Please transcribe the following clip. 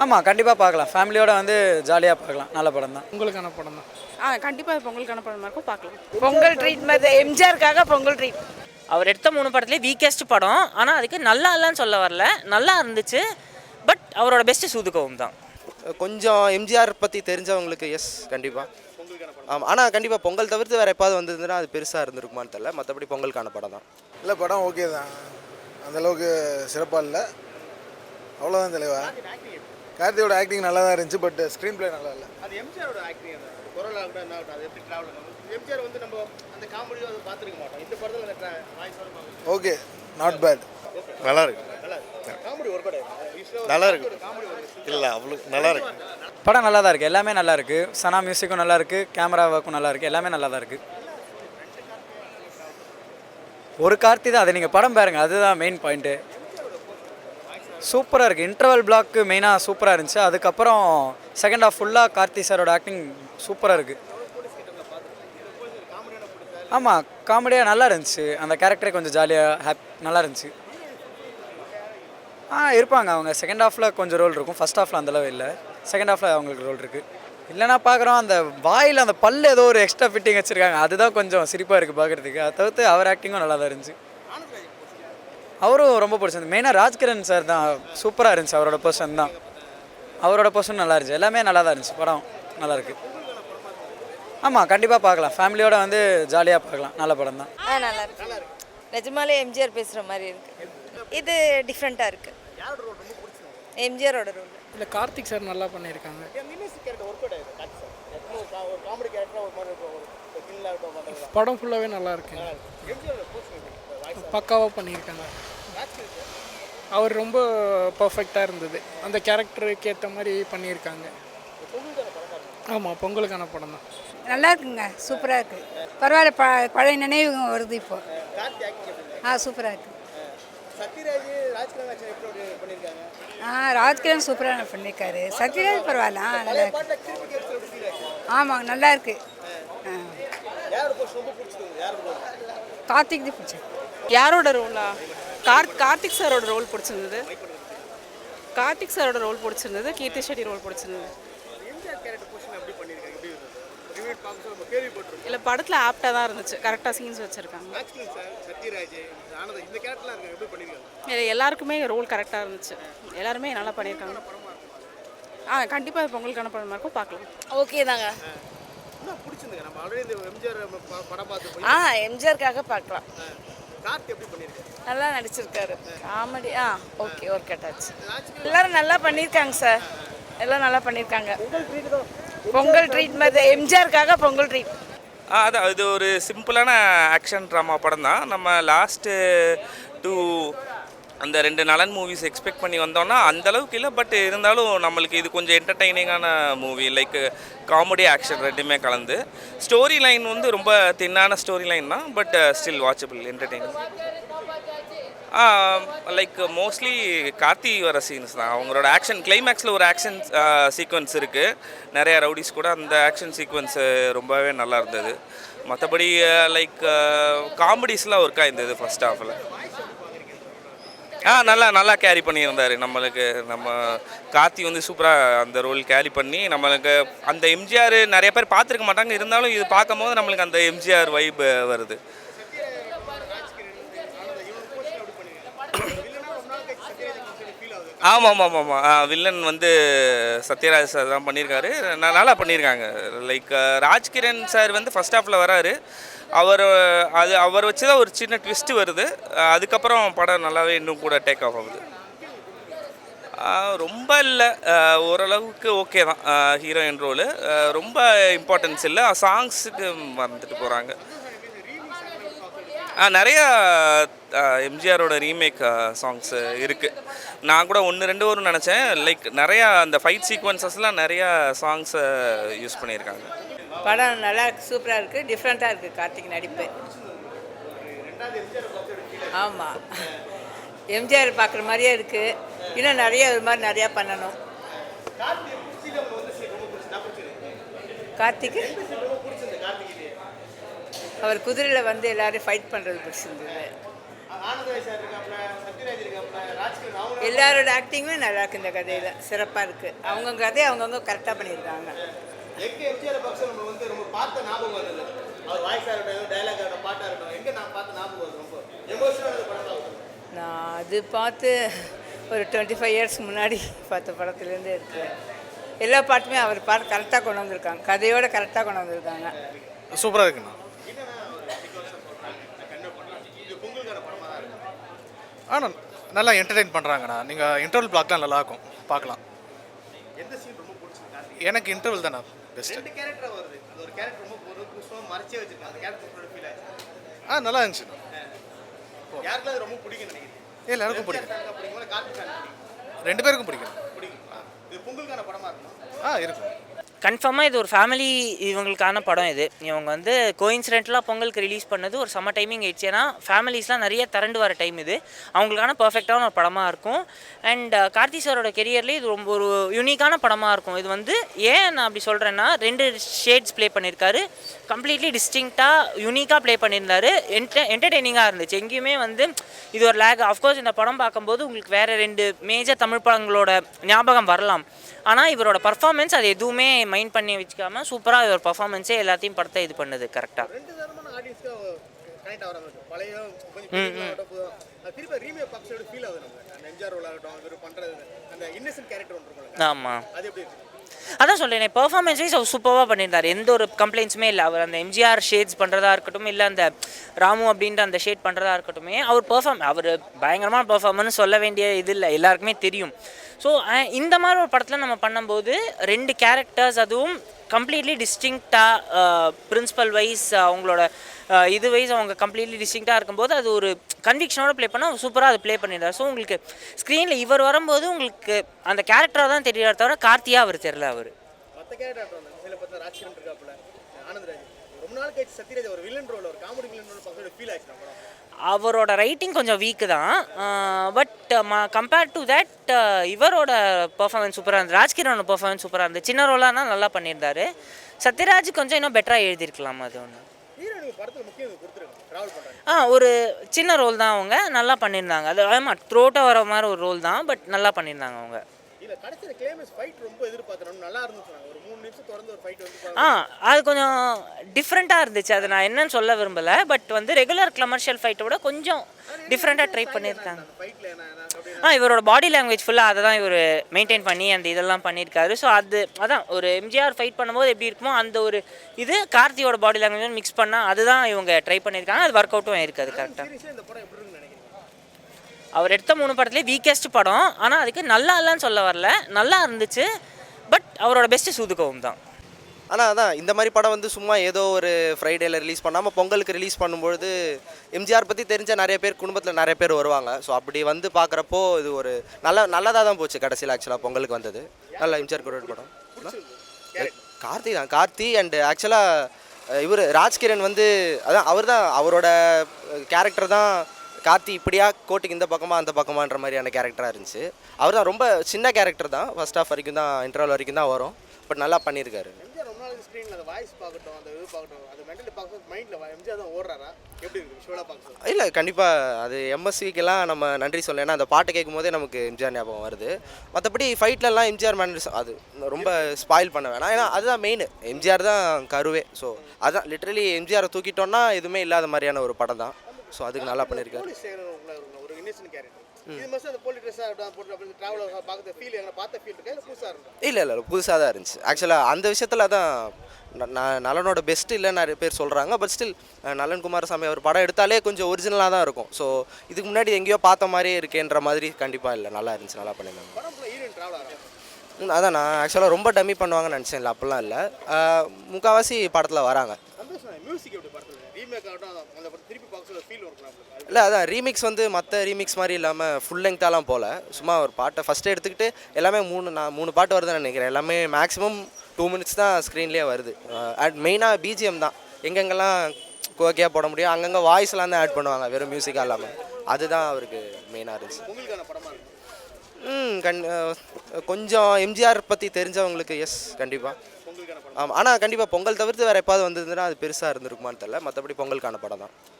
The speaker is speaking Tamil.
ஆமாம், கண்டிப்பாக பார்க்கலாம். ஃபேமிலியோட வந்து ஜாலியாக பார்க்கலாம். நல்ல படம் தான். உங்களுக்கான படம் தான். கண்டிப்பாக பொங்கலுக்கான படமாக இருக்கும், பார்க்கலாம். பொங்கல் ட்ரீட் மாதிரி எம்ஜிஆருக்காக பொங்கல் ட்ரீட். அவர் எடுத்த 3 படத்துலேயே வீக்கெஸ்ட் படம். ஆனால் அதுக்கு நல்லா இல்லைன்னு சொல்ல வரல, நல்லா இருந்துச்சு. பட் அவரோட பெஸ்ட்டு சூதுகவும் தான். கொஞ்சம் எம்ஜிஆர் பற்றி தெரிஞ்சவங்களுக்கு எஸ் கண்டிப்பாக. ஆமாம், ஆனால் கண்டிப்பாக பொங்கல் தவிர்த்து வேறு எப்பாவது வந்திருந்ததுன்னா அது பெருசாக இருந்திருக்குமான்னு தெரியல. மற்றபடி பொங்கலுக்கான படம் தான். இல்லை, படம் ஓகே தான், அந்தளவுக்கு சிறப்பாக இல்லை, அவ்வளோதான் தலைவா. கார்த்தியோட ஆக்டிங் நல்லா தான் இருந்துச்சு, பட் ஸ்க்ரீன் பிளே நல்லா இல்லை. அது எம்ஜிஆரோட ஆக்டிங். அந்த குரலாக கூட என்ன ஆகட்டும், அது எப்படி ட்ராவல் ஆகும். எம்ஜிஆர் வந்து நம்ம அந்த காமெடியும் அதை பார்த்துருக்க மாட்டோம். இந்த படத்தில் அந்த வாய்ஸோட ஓகே, நாட் பேட். நல்லா இருக்கு. காமெடி ஒரு படம் நல்லா இருக்கு. இல்லை அவ்வளோ நல்லா இருக்கு. படம் நல்லா தான் இருக்குது. எல்லாமே நல்லா இருக்குது. சனா மியூசிக்கும் நல்லா இருக்குது, கேமரா ஒர்க்கும் நல்லா இருக்குது. எல்லாமே நல்லா தான் இருக்குது. ஒரு கார்த்தி தான், அதை நீங்கள் படம் பாருங்கள், அதுதான் மெயின் பாயிண்ட்டு. சூப்பராக இருக்குது. இன்டர்வல் பிளாக்கு மெயினாக சூப்பராக இருந்துச்சு. அதுக்கப்புறம் செகண்ட் ஹாஃப் ஃபுல்லாக கார்த்தி சாரோட ஆக்டிங் சூப்பராக இருக்குது. ஆமாம், காமெடியாக நல்லா இருந்துச்சு. அந்த கேரக்டரே கொஞ்சம் ஜாலியாக நல்லா இருந்துச்சு. இருப்பாங்க அவங்க. செகண்ட் ஹாஃபில் கொஞ்சம் ரோல் இருக்கும், ஃபஸ்ட் ஹாஃபில் அந்தளவு இல்லை. செகண்ட் ஹாஃபில் அவங்களுக்கு ரோல் இருக்குது. இல்லைனா பார்க்குறோம், அந்த வாயில் அந்த பல் ஏதோ ஒரு எக்ஸ்ட்ரா ஃபிட்டிங் வச்சுருக்காங்க, அதுதான் கொஞ்சம் சிரிப்பாக இருக்குது பார்க்குறதுக்கு. அதை தவிர்த்து அவர் ஆக்டிங்கும் நல்லா தான் இருந்துச்சு. அவரும் ரொம்ப பிடிச்சிருந்து. மெயினாக ராஜ்கிரண் சார் தான் சூப்பராக இருந்துச்சு. அவரோட பர்சன் தான், அவரோட பர்சன் நல்லா இருந்துச்சு. எல்லாமே நல்லா தான் இருந்துச்சு. படம் நல்லாயிருக்கு. ஆமாம், கண்டிப்பாக பார்க்கலாம். ஃபேமிலியோட வந்து ஜாலியாக பார்க்கலாம். நல்ல படம் தான். நல்லா இருக்கு. நிஜமாலே எம்ஜிஆர் பேசுகிற மாதிரி இருக்குது. இது டிஃப்ரெண்ட்டாக இருக்குது. எம்ஜிஆரோட ரோல். இல்லை, கார்த்திக் சார் நல்லா பண்ணியிருக்காங்க. படம் ஃபுல்லாகவே நல்லா இருக்கு. பக்காவாக பண்ணியிருக்காங்க. அவர் ரொம்ப பர்ஃபெக்டாக இருந்தது. அந்த கேரக்டருக்கு ஏற்ற மாதிரி பண்ணியிருக்காங்க. ஆமாம், பொங்கலுக்கான படம் தான். நல்லா இருக்குங்க, சூப்பராக இருக்குது. பரவாயில்ல, பழைய நினைவுங்க வருது இப்போ. சூப்பராக இருக்குது. ராஜ்கிரண் சூப்பராக பண்ணியிருக்காரு. சத்யராஜ் பரவாயில்ல, நல்லா இருக்கு. ஆமாங்க, நல்லா இருக்கு. கார்த்திக் பிடிச்சது. யாரோட ரோலா? கார்த்திக் சாரோட ரோல் பிடிச்சிருந்தது. கார்த்திக் சாரோட ரோல் பிடிச்சிருந்தது. கீர்த்தி ஷெட்டி ரோல் பிடிச்சிருந்தது. இல்லை, படத்தில் ஆப்டாக தான் இருந்துச்சு. கரெக்டாக சீன்ஸ் வச்சுருக்காங்க. இல்லை, எல்லாருக்குமே ரோல் கரெக்டாக இருந்துச்சு. எல்லாருமே நல்லா பண்ணியிருக்காங்க. கண்டிப்பாக பொங்கலுக்கான படமாக இருக்கும், பார்க்கலாம். ஓகே தாங்க. எம்ஜிஆருக்காக பார்க்கலாம். நல்லா நடிச்சிருக்காரு. காமெடி ஓகே, ஒர்க் அவுட் ஆச்சு. எல்லாரும் நல்லா பண்ணியிருக்காங்க சார். எல்லாம் நல்லா பண்ணியிருக்காங்க. பொங்கல் ட்ரீட் மாதிரி எம்ஜிஆருக்காக பொங்கல் ட்ரீட். அதான், இது ஒரு சிம்பிளான ஆக்ஷன் ட்ராமா படம் தான். நம்ம லாஸ்ட்டு 2 அந்த 2 நலன் மூவிஸ் எக்ஸ்பெக்ட் பண்ணி வந்தோம்னா அந்தளவுக்கு இல்லை. பட் இருந்தாலும் நம்மளுக்கு இது கொஞ்சம் என்டர்டெய்னிங்கான மூவி. லைக் காமெடி ஆக்ஷன் ரெண்டுமே கலந்து. ஸ்டோரி லைன் வந்து ரொம்ப தின்னான ஸ்டோரி லைன் தான், but still watchable, entertaining. Like mostly Karthi வர சீன்ஸ் தான். அவங்களோட ஆக்ஷன் கிளைமேக்ஸில் ஒரு ஆக்ஷன் சீக்வன்ஸ் இருக்குது, நிறைய ரவுடிஸ் கூட. அந்த ஆக்ஷன் சீக்வன்ஸு ரொம்பவே நல்லா இருந்தது. மற்றபடி லைக் காமெடிஸ்லாம் ஒர்க் ஆயிருந்தது ஃபஸ்ட் ஹாஃபில். நல்லா கேரி பண்ணியிருந்தார். நம்ம கார்த்தி வந்து சூப்பராக அந்த ரோல் கேரி பண்ணி நம்மளுக்கு அந்த எம்ஜிஆர் நிறைய பேர் பார்த்துருக்க மாட்டாங்க. இருந்தாலும் இது பார்க்கும் போது நம்மளுக்கு அந்த எம்ஜிஆர் வைப் வருது. ஆமாம், வில்லன் வந்து சத்யராஜ் சார் தான் பண்ணியிருக்காரு. நல்லா பண்ணியிருக்காங்க. லைக் ராஜ்கிரண் சார் வந்து ஃபஸ்ட் ஹாஃபில் வராரு. அவர் வச்சு தான் ஒரு சின்ன ட்விஸ்ட்டு வருது. அதுக்கப்புறம் படம் நல்லாவே இன்னும் கூட டேக் ஆஃப் ஆகுது. ரொம்ப இல்லை, ஓரளவுக்கு ஓகே தான். ஹீரோயின் ரோலு ரொம்ப இம்பார்ட்டன்ஸ் இல்லை. சாங்ஸுக்கு மறந்துட்டு போகிறாங்க. நிறையா எம்ஜிஆரோட ரீமேக் சாங்ஸ் இருக்குது. நான் கூட 1-2 வரும்னு நினச்சேன். லைக் நிறையா அந்த ஃபைட் சீக்வன்சஸ்லாம் நிறையா சாங்ஸை யூஸ் பண்ணியிருக்காங்க. படம் நல்லா இருக்குது, சூப்பராக இருக்குது, டிஃப்ரெண்ட்டாக இருக்குது. கார்த்திக் நடிப்பு. ஆமாம், எம்ஜிஆர் பார்க்குற மாதிரியே இருக்குது. இன்னும் நிறைய இது மாதிரி நிறையா பண்ணணும். கார்த்திக் அவர் குதிரையில் வந்து எல்லோரும் ஃபைட் பண்ணுறது பிடிச்சிருந்தது. ஆனந்தராய் சார் இருக்காப்புல, சத்யராஜ் இருக்காப்புல, ராஜ்கிரண் அவங்க எல்லாரோட ஆக்டிங்குமே நல்லா இருக்கு இந்த கதையில், சிறப்பாக இருக்குது. அவங்கவுங்க கதையை அவங்கவுங்க கரெக்டாக பண்ணியிருக்காங்க. எங்க எம்ஜிஆர் பாக்ஸ் நம்ம வந்து ரொம்ப பார்த்த ஞாபகம் வருது. அவர் வாய்ஸாக இருக்கட்டும், டைலாக் இருக்கட்டும், பாட்டாக இருக்கட்டும், எங்கே நான் பார்த்த ஞாபகம் வருது. ரொம்ப எமோஷனாக படம் தான். நான் அது பார்த்து ஒரு 25 இயர்ஸ் முன்னாடி பார்த்த படத்துலேருந்தே இருக்குது. எல்லா பாட்டுமே அவர் பாட்டு கரெக்டாக கொண்டு வந்திருக்காங்க, கதையோட கரெக்டாக கொண்டு வந்திருக்காங்க. சூப்பராக இருக்குண்ணா. ஆனால் நல்லா என்டர்டெயின் பண்ணுறாங்கண்ணா. நீங்கள் இன்டர்வல் பிளாக்லாம் நல்லாயிருக்கும், பார்க்கலாம். எந்த சீன் ரொம்ப பிடிச்சிருக்கு? எனக்கு இன்டர்வல் தானே பெஸ்ட்டு. ரெண்டு கேரக்டர் வருது. அது ஒரு கேரக்டர் ரொம்ப புதுசாக மறைச்சே வச்சிருக்காங்க. அந்த கேரக்டர் ஃபீல் ஆச்சு. நல்லா இருந்துச்சு. யாருக்கும் அது ரொம்ப பிடிக்கும் நினைக்கிறேன். எல்லாருக்கும் பிடிக்கும். பிடிக்கும், கார்த்திக் ஃபேன் பிடிக்கும். 2 பேருக்கும் பிடிக்கும். இது பொங்கலுக்கான படமா இருக்கும். இருக்கும். கன்ஃபார்மாக இது ஒரு ஃபேமிலி இவங்களுக்கான படம் இது. இவங்க வந்து கோயின்சிடென்டலாக பொங்கலுக்கு ரிலீஸ் பண்ணது ஒரு செம்ம டைமிங் ஆயிடுச்சு. ஏன்னா ஃபேமிலிஸ்லாம் நிறைய திரண்டு வர டைம் இது. அவங்களுக்கான பர்ஃபெக்டான ஒரு படமாக இருக்கும். அண்ட் கார்த்தி சாரோட கெரியர்லேயே இது ரொம்ப ஒரு யூனிக்கான படமாக இருக்கும். இது வந்து ஏன் நான் அப்படி சொல்கிறேன்னா 2 ஷேட்ஸ் ப்ளே பண்ணியிருக்காரு. கம்ப்ளீட்லி டிஸ்டிங்க்டாக யூனிக்காக ப்ளே பண்ணியிருந்தாரு. என்டர்டெய்னிங்காக இருந்துச்சு. எங்கேயுமே வந்து இது ஒரு லேக். ஆஃப்கோர்ஸ் இந்த படம் பார்க்கும்போது உங்களுக்கு வேறு 2 மேஜர் தமிழ் படங்களோட ஞாபகம் வரலாம். ஆனால் இவரோட பர்ஃபார்மன்ஸ் அது எதுவுமே மைண்ட் பண்ணி வச்சுக்காம சூப்பராக இவர் பர்ஃபார்மன்ஸே எல்லாத்தையும் படத்தை இது பண்ணுது கரெக்டாக. ரெண்டு தரமான ஆடியன்ஸ்க்கு கனெக்ட் ஆகிறாங்க. பழைய திருப்பி ரீமேக் பாக்ஸோட ஃபீல் ஆகுது நமக்கு. அந்த எம்ஜிஆர் ரோல் ஆகட்டும், அவர் பண்ணுறது அந்த இன்னசென்ட் கேரக்டர் ஒன்று இருக்கும். ஆமாம், அது எப்படி இருக்கு? அதான் சொல்கிறேன். பெர்ஃபார்மன்ஸ் வைஸ் அவர் சூப்பராக பண்ணியிருந்தார். எந்த ஒரு கம்ப்ளைண்ட்ஸுமே இல்லை. அவர் அந்த எம்ஜிஆர் ஷேட்ஸ் பண்ணுறதா இருக்கட்டும், இல்லை அந்த ராமு அப்படின்ற அந்த ஷேட் பண்ணுறதா இருக்கட்டும், அவர் பயங்கரமான பெர்ஃபார்மன்ஸ் சொல்ல வேண்டிய இது இல்லை, எல்லாருக்குமே தெரியும். ஸோ இந்த மாதிரி ஒரு படத்தில் நம்ம பண்ணும்போது 2 கேரக்டர்ஸ், அதுவும் கம்ப்ளீட்லி டிஸ்டிங்க்டாக பிரின்சிபல் வைஸ் அவங்களோட இது வைஸ் அவங்க கம்ப்ளீட்லி டிஸ்டிங்க்டாக இருக்கும்போது அது ஒரு கன்விக்ஷனோட ப்ளே பண்ணால் சூப்பராக அது ப்ளே பண்ணிடுறாரு. ஸோ உங்களுக்கு ஸ்க்ரீனில் இவர் வரும்போது உங்களுக்கு அந்த கேரக்டராக தான் தெரியாத தவிர கார்த்தியாக அவர் தெரியல. அவர் மற்ற கேரக்டர் சில பார்த்தா ராஜ்கிரண் இருக்காப்புல, ஆனந்தராஜ் ரொம்ப நாள் கழிச்சு சத்யராஜ் ஒரு வில்லன் ரோல், ஒரு காமெடி வில்லன் ரோல் பக்கத்தோட ஃபீல் ஆச்சு நம்ம. அவரோட ரைட்டிங் கொஞ்சம் வீக்கு தான். பட் கம்பேர்ட் டு தட் இவரோட பர்ஃபார்மன்ஸ் சூப்பராக இருந்தது. ராஜ்கிரணோட பர்ஃபார்மன்ஸ் சூப்பராக இருந்தது. சின்ன ரோலானா நல்லா பண்ணியிருந்தாரு. சத்யராஜ் கொஞ்சம் இன்னும் பெட்டராக எழுதியிருக்கலாம். அது ஒன்று படத்தில் முக்கியம் கொடுத்துருக்காங்க, ட்ராவல் பண்ணுறாங்க. ஒரு சின்ன ரோல் தான், அவங்க நல்லா பண்ணியிருந்தாங்க. அது ஆமாம், த்ரோட்டாக வர மாதிரி ஒரு ரோல் தான், பட் நல்லா பண்ணியிருந்தாங்க அவங்க. இல்லை கடைசியில் கிளைமேக்ஸ் ஃபைட் ரொம்ப எதிர்பார்த்தோம், நல்லா இருந்துச்சு. ஒரு 3 நிமிஷம் தொடர்ந்து ஒரு ஃபைட் வந்து அது கொஞ்சம் டிஃப்ரெண்ட்டாக இருந்துச்சு. அதை நான் என்னன்னு சொல்ல விரும்பலை. பட் வந்து ரெகுலர் கமர்ஷியல் ஃபைட்டை விட கொஞ்சம் டிஃப்ரெண்ட்டாக ட்ரை பண்ணியிருக்காங்க. இவரோட பாடி லாங்குவேஜ் ஃபுல்லாக அதை தான் இவர் மெயின்டைன் பண்ணி அந்த இதெல்லாம் பண்ணியிருக்காரு. ஸோ அதான் ஒரு எம்ஜிஆர் ஃபைட் பண்ணும்போது எப்படி இருக்குமோ அந்த ஒரு இது கார்த்தியோட பாடி லாங்குவேஜ் மிக்ஸ் பண்ணால் அதுதான் இவங்க ட்ரை பண்ணியிருக்காங்க. அது ஒர்க் அவுட்டும் ஆயிருக்காது கரெக்டாக. அவர் எடுத்த 3 படத்துலேயே வீக்கெஸ்ட் படம். ஆனால் அதுக்கு நல்லா இல்லைன்னு சொல்ல வரல, நல்லா இருந்துச்சு. பட் அவரோட பெஸ்ட்டு சூதுகவும் தான். ஆனால் அதான் இந்த மாதிரி படம் வந்து சும்மா ஏதோ ஒரு ஃப்ரைடேயில் ரிலீஸ் பண்ணாமல் பொங்கலுக்கு ரிலீஸ் பண்ணும்பொழுது எம்ஜிஆர் பற்றி தெரிஞ்ச நிறைய பேர், குடும்பத்தில் நிறைய பேர் வருவாங்க. ஸோ அப்படி வந்து பார்க்குறப்போ இது ஒரு நல்லதாக தான் போச்சு. கடைசியில் ஆக்சுவலாக பொங்கலுக்கு வந்தது நல்ல எம்ஜிஆர் கூட படம். கார்த்தி அண்டு ஆக்சுவலாக இவர் ராஜ்கிரண் வந்து அதான் அவரோட கேரக்டர் தான். கார்த்தி இப்படியா கோட்டுக்கு இந்த பக்கமாக அந்த பக்கமான்ற மாதிரியான கேரக்டராக இருந்துச்சு. அவர் தான் ரொம்ப சின்ன கேரக்டர் தான். ஃபர்ஸ்ட் ஹாஃப் வரைக்கும் தான், இன்டர்வல் வரைக்கும் தான் வரும். பட் நல்லா பண்ணியிருக்காரு. எம்ஜிஆர் ரொம்ப நாள் ஸ்க்ரீனில் அந்த வாய்ஸ் பார்க்கட்டும், அந்த இது பார்க்கட்டும், அது மென்டலி பார்க்கணும், மைண்டில் எம்ஜிஆர் தான் ஓடுறாரா? எப்படி இருக்குது விஷுவலாக பார்க்கணும்? இல்லை கண்டிப்பாக அது எம்எஸ்விக்கெல்லாம் நம்ம நன்றி சொல்லலாம். ஏன்னா அந்த பாட்டு கேட்கும் போதே நமக்கு எம்ஜிஆர் ஞாபகம் வருது. மற்றபடி ஃபைட்லலாம் எம்ஜிஆர் மேனர்ஸ் அது ரொம்ப ஸ்பாயில் பண்ண வேணாம். ஏன்னா அதுதான் மெயின், எம்ஜிஆர் தான் கருவே. ஸோ அதான் லிட்ரலி எம்ஜிஆரை தூக்கிட்டோன்னா எதுவுமே இல்லாத மாதிரியான ஒரு படம் தான். ஸோ அதுக்கு நல்லா பண்ணியிருக்காரு. ஒரு இன்னசென்ட் கேரக்டர் இது மாதிரி அந்த போலி ட்ரெஸ்ஸாக போட்டு அப்படி ட்ராவல் பார்க்குற ஃபீல் எங்களை பார்த்த ஃபீல் இருக்கா, இல்லை புதுசாக இருக்கும்? இல்லை புதுசாக தான் இருந்துச்சு. ஆக்சுவலாக அந்த விஷயத்தில் தான் நலனோட பெஸ்ட் இல்லை நிறைய பேர் சொல்கிறாங்க. பட் ஸ்டில் நலன் குமாரசாமி அவர் படம் எடுத்தாலே கொஞ்சம் ஒரிஜினலாக தான் இருக்கும். ஸோ இதுக்கு முன்னாடி எங்கேயோ பார்த்த மாதிரியே இருக்கேன்ற மாதிரி கண்டிப்பாக இல்லை, நல்லா இருந்துச்சு, நல்லா பண்ணியிருந்தாங்க. அதான் நான் ஆக்சுவலாக ரொம்ப டம்மி பண்ணுவாங்கன்னு நினச்சேன். இல்லை அப்படிலாம் இல்லை, முக்கால்வாசி படத்தில் வராங்க. இல்லை அதான் ரீமிக்ஸ் வந்து மற்ற ரீமிக்ஸ் மாதிரி இல்லாமல் ஃபுல் லெங்க்த்தாலாம் போகல. சும்மா ஒரு பாட்டை ஃபஸ்ட்டு எடுத்துக்கிட்டு எல்லாமே 3 பாட்டு வருதுன்னு நினைக்கிறேன். எல்லாமே மேக்ஸிமம் 2 மினிட்ஸ் தான் ஸ்க்ரீன்லேயே வருது. அண்ட் மெயினாக பிஜிஎம் தான். எங்கெங்கெல்லாம் கோக்கையாக போட முடியும் அங்கங்கே வாய்ஸ்லாம் தான் ஆட் பண்ணுவாங்க, வெறும் மியூசிக்காக இல்லாமல். அதுதான் அவருக்கு மெயினாக இருந்துச்சு. கொஞ்சம் எம்ஜிஆர் பற்றி தெரிஞ்சவங்களுக்கு எஸ் கண்டிப்பாக. ஆமாம், ஆனால் கண்டிப்பாக பொங்கல் தவிர்த்து வேறு எப்பாவது வந்ததுன்னா அது பெருசாக இருந்திருக்குமான்னு தெரியல. மற்றபடி பொங்கலுக்கான படம் தான்.